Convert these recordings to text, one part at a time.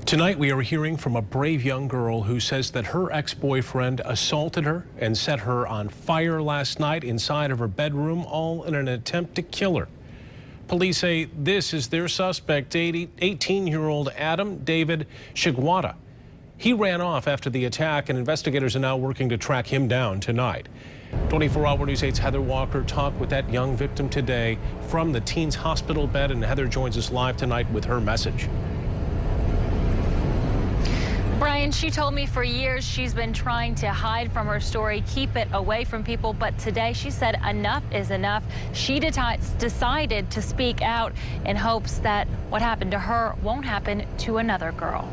Tonight, we are hearing from a brave young girl who says that her ex-boyfriend assaulted her and set her on fire last night inside of her bedroom, all in an attempt to kill her. Police say this is their suspect, 18-year-old Adam David Shigwata. He ran off after the attack, and investigators are now working to track him down tonight. 24-Hour News 8's Heather Walker talked with that young victim today from the teen's hospital bed, and Heather joins us live tonight with her message. Brian, she told me for years she's been trying to hide from her story, keep it away from people, but today she said enough is enough. She decided to speak out in hopes that what happened to her won't happen to another girl.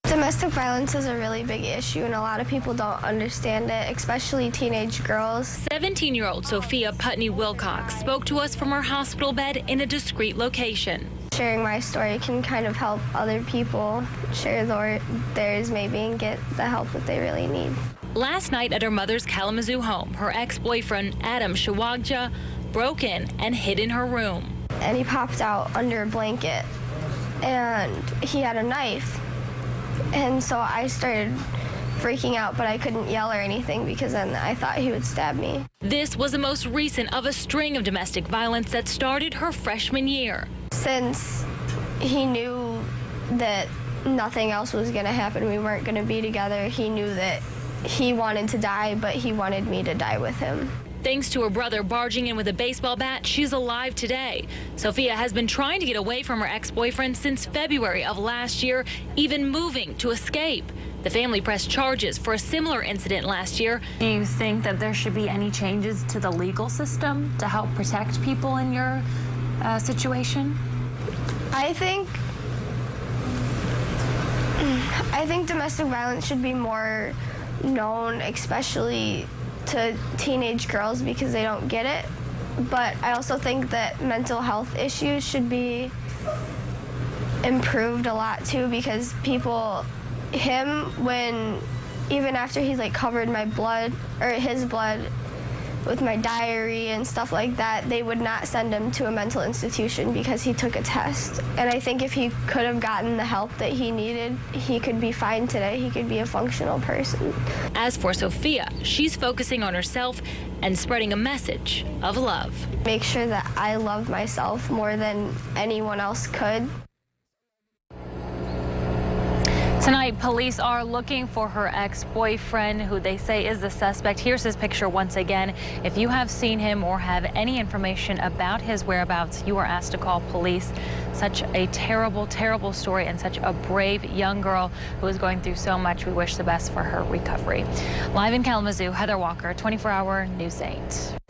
Domestic violence is a really big issue, and a lot of people don't understand it, especially teenage girls. 17-year-old Sophia Putney Wilcox spoke to us from her hospital bed in a discreet location. Sharing my story can kind of help other people share theirs maybe and get the help that they really need. Last night at her mother's Kalamazoo home, her ex-boyfriend Adam Shigwata broke in and hid in her room. And he popped out under a blanket, and he had a knife. And so I started freaking out, but I couldn't yell or anything because then I thought he would stab me. This was the most recent of a string of domestic violence that started her freshman year. Since he knew that nothing else was going to happen, we weren't going to be together, he knew that he wanted to die, but he wanted me to die with him. Thanks to her brother barging in with a baseball bat, she's alive today. Sophia has been trying to get away from her ex-boyfriend since February of last year, even moving to escape. The family pressed charges for a similar incident last year. Do you think that there should be any changes to the legal system to help protect people in your situation? I think domestic violence should be more known, especially to teenage girls, because they don't get it. But I also think that mental health issues should be improved a lot too, because even after he's like covered my blood, or his blood, with my diary and stuff like that, they would not send him to a mental institution because he took a test. And I think if he could have gotten the help that he needed, he could be fine today. He could be a functional person. As for Sophia, she's focusing on herself and spreading a message of love. Make sure that I love myself more than anyone else could. Tonight, police are looking for her ex-boyfriend, who they say is the suspect. Here's his picture once again. If you have seen him or have any information about his whereabouts, you are asked to call police. Such a terrible, terrible story, and such a brave young girl who is going through so much. We wish the best for her recovery. Live in Kalamazoo, Heather Walker, 24-Hour News 8.